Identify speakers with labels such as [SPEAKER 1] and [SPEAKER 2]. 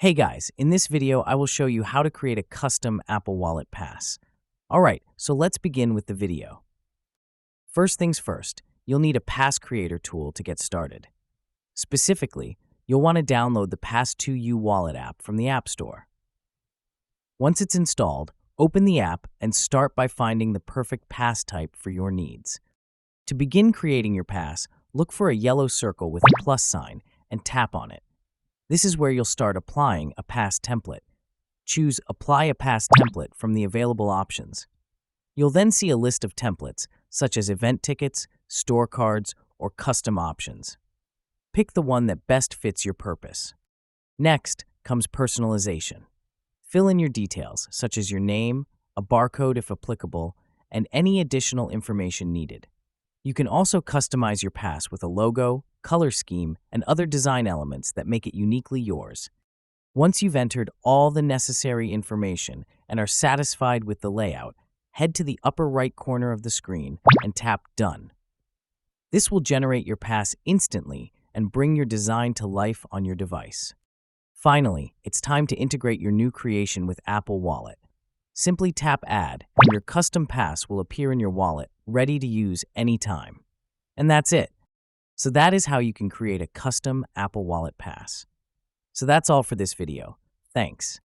[SPEAKER 1] Hey guys, in this video I will show you how to create a custom Apple Wallet pass. Alright, so let's begin with the video. First things first, you'll need a pass creator tool to get started. Specifically, you'll want to download the Pass2U Wallet app from the App Store. Once it's installed, open the app and start by finding the perfect pass type for your needs. To begin creating your pass, look for a yellow circle with a plus sign and tap on it. This is where you'll start applying a pass template. Choose Apply a Pass Template from the available options. You'll then see a list of templates, such as event tickets, store cards, or custom options. Pick the one that best fits your purpose. Next comes personalization. Fill in your details, such as your name, a barcode if applicable, and any additional information needed. You can also customize your pass with a logo, color scheme, and other design elements that make it uniquely yours. Once you've entered all the necessary information and are satisfied with the layout, head to the upper right corner of the screen and tap Done. This will generate your pass instantly and bring your design to life on your device. Finally, it's time to integrate your new creation with Apple Wallet. Simply tap Add, and your custom pass will appear in your wallet, ready to use anytime. And that's it. So that is how you can create a custom Apple Wallet pass. So that's all for this video. Thanks.